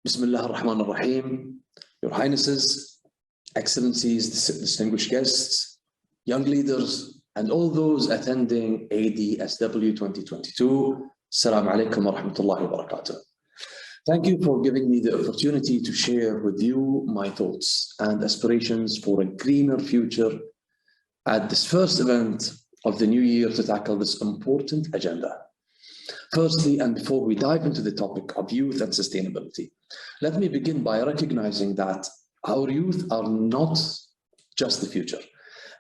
Bismillah ar-Rahman ar-Rahim, Your Highnesses, Excellencies, distinguished guests, young leaders, and all those attending ADSW 2022. Assalamu alaikum wa rahmatullahi wa barakatuh. Thank you for giving me the opportunity to share with you my thoughts and aspirations for a greener future at this first event of the new year to tackle this important agenda. Firstly, and before we dive into the topic of youth and sustainability, let me begin by recognizing that our youth are not just the future.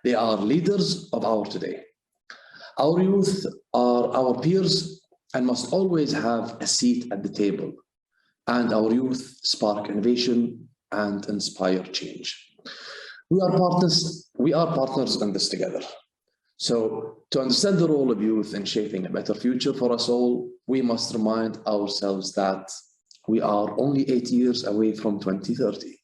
They are leaders of our today. Our youth are our peers and must always have a seat at the table. And our youth spark innovation and inspire change. We are partners in this together. So to understand the role of youth in shaping a better future for us all, we must remind ourselves that we are only 8 years away from 2030,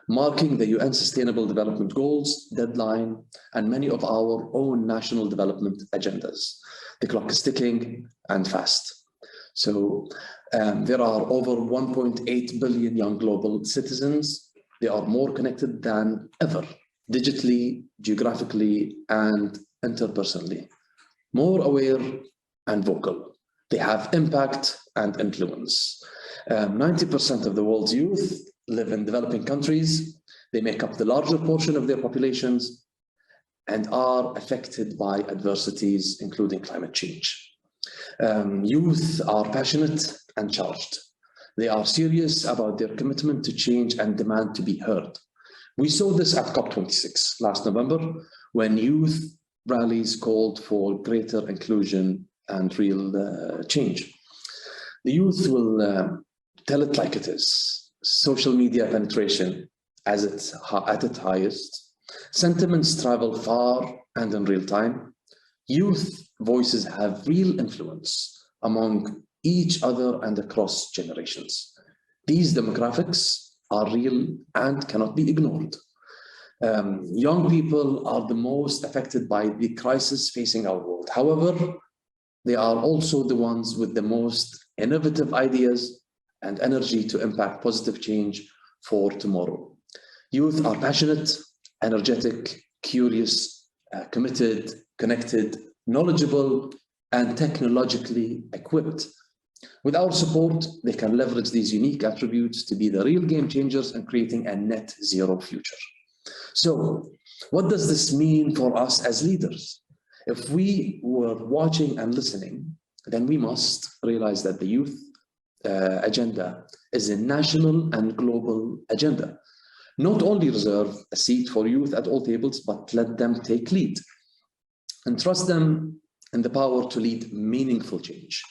marking the UN Sustainable Development Goals deadline and many of our own national development agendas. The clock is ticking and fast. So there are over 1.8 billion young global citizens. They are more connected than ever, digitally, geographically, and interpersonally, more aware and vocal. They have impact and influence. 90% of the world's youth live in developing countries. They make up the larger portion of their populations and are affected by adversities, including climate change. Youth are passionate and charged. They are serious about their commitment to change and demand to be heard. We saw this at COP26 last November, when youth rallies called for greater inclusion and real change. The youth will tell it like it is. Social media penetration at its highest. Sentiments travel far and in real time. Youth voices have real influence among each other and across generations. These demographics are real and cannot be ignored. Young people are the most affected by the crisis facing our world. However, they are also the ones with the most innovative ideas and energy to impact positive change for tomorrow. Youth are passionate, energetic, curious, committed, connected, knowledgeable, and technologically equipped. With our support, they can leverage these unique attributes to be the real game changers in creating a net zero future. So, what does this mean for us as leaders? If we were watching and listening, then we must realize that the youth agenda is a national and global agenda. Not only reserve a seat for youth at all tables, but let them take lead and trust them in the power to lead meaningful change.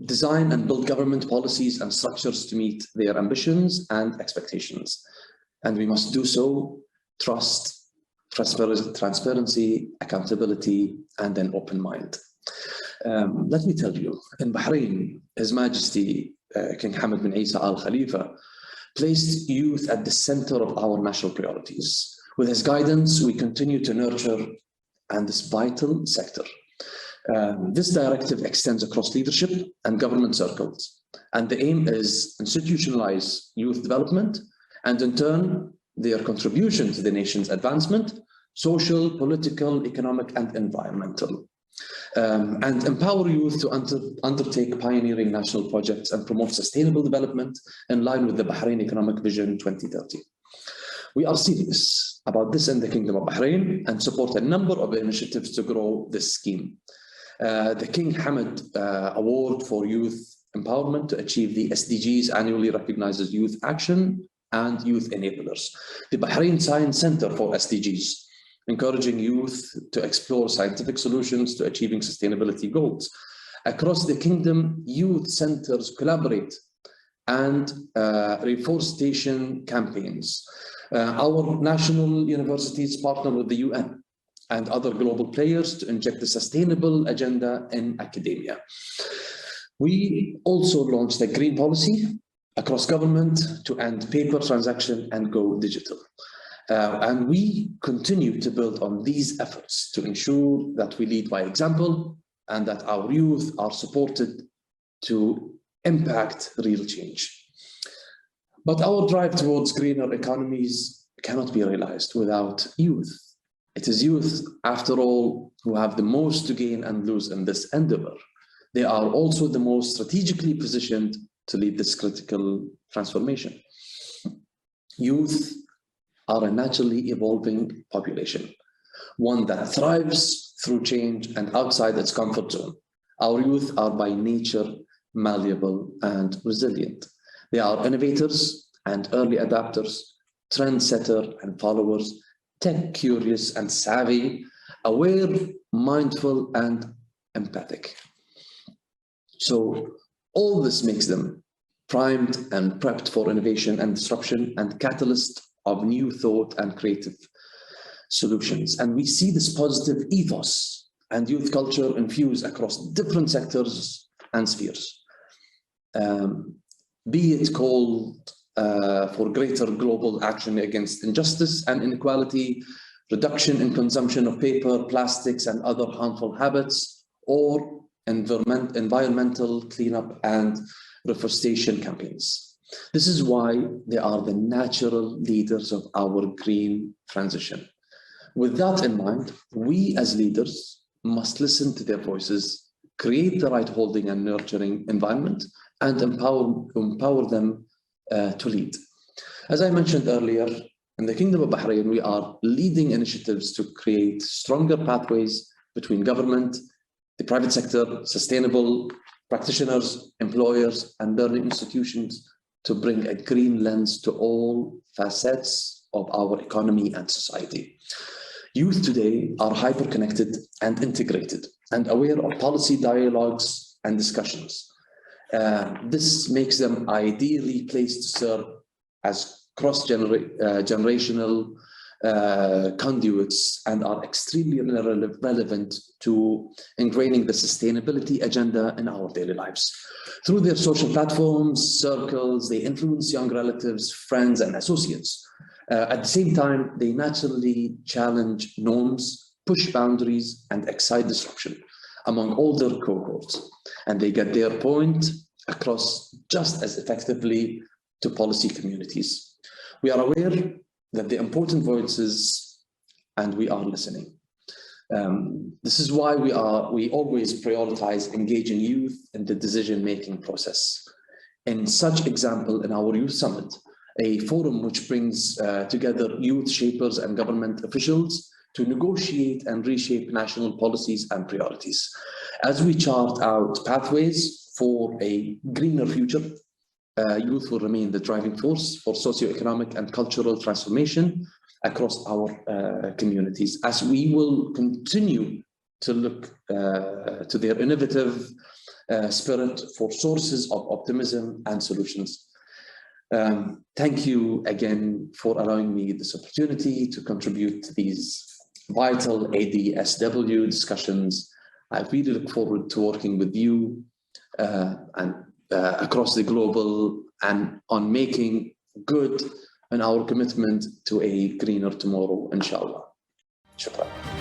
Design and build government policies and structures to meet their ambitions and expectations. And we must do so, trust, transparency, accountability, and an open mind. Let me tell you, in Bahrain, His Majesty King Hamad bin Isa Al Khalifa placed youth at the center of our national priorities. With his guidance, we continue to nurture and this vital sector. This directive extends across leadership and government circles, and the aim is institutionalize youth development and in turn their contribution to the nation's advancement, social, political, economic, and environmental. And empower youth to undertake pioneering national projects and promote sustainable development in line with the Bahrain Economic Vision 2030. We are serious about this in the Kingdom of Bahrain and support a number of initiatives to grow this scheme. The King Hamad Award for Youth Empowerment to achieve the SDGs annually recognizes youth action and youth enablers. The Bahrain Science Center for SDGs, encouraging youth to explore scientific solutions to achieving sustainability goals. Across the kingdom, youth centers collaborate and reforestation campaigns. Our national universities partner with the UN and other global players to inject the sustainable agenda in academia. We also launched a green policy across government to end paper transaction and go digital. And we continue to build on these efforts to ensure that we lead by example and that our youth are supported to impact real change. But our drive towards greener economies cannot be realized without youth. It is youth, after all, who have the most to gain and lose in this endeavor. They are also the most strategically positioned to lead this critical transformation. Youth are a naturally evolving population, one that thrives through change and outside its comfort zone. Our youth are by nature malleable and resilient. They are innovators and early adapters, trendsetter and followers, tech curious and savvy, aware, mindful, and empathic. So all this makes them primed and prepped for innovation and disruption and catalyst of new thought and creative solutions. And we see this positive ethos and youth culture infused across different sectors and spheres. Be it called for greater global action against injustice and inequality, reduction in consumption of paper, plastics, and other harmful habits, or environmental cleanup and reforestation campaigns. This is why they are the natural leaders of our green transition. With that in mind, we as leaders must listen to their voices, create the right holding and nurturing environment, and empower them to lead. As I mentioned earlier, in the Kingdom of Bahrain, we are leading initiatives to create stronger pathways between government, the private sector, sustainable practitioners, employers, and learning institutions to bring a green lens to all facets of our economy and society. Youth today are hyper-connected and integrated and aware of policy dialogues and discussions. This makes them ideally placed to serve as cross-generational conduits and are extremely relevant to ingraining the sustainability agenda in our daily lives. Through their social platforms, circles, they influence young relatives, friends, and associates. At the same time, they naturally challenge norms, push boundaries, and excite disruption among older cohorts. And they get their point across just as effectively to policy communities. We are aware that the important voices, and we are listening. This is why we always prioritize engaging youth in the decision-making process. In such example, in our Youth Summit, a forum which brings together youth shapers and government officials to negotiate and reshape national policies and priorities. As we chart out pathways for a greener future, youth will remain the driving force for socioeconomic and cultural transformation across our communities, as we will continue to look to their innovative spirit for sources of optimism and solutions. Thank you again for allowing me this opportunity to contribute to these vital ADSW discussions. I really look forward to working with you and across the global and on making good on our commitment to a greener tomorrow, inshallah. Shukran.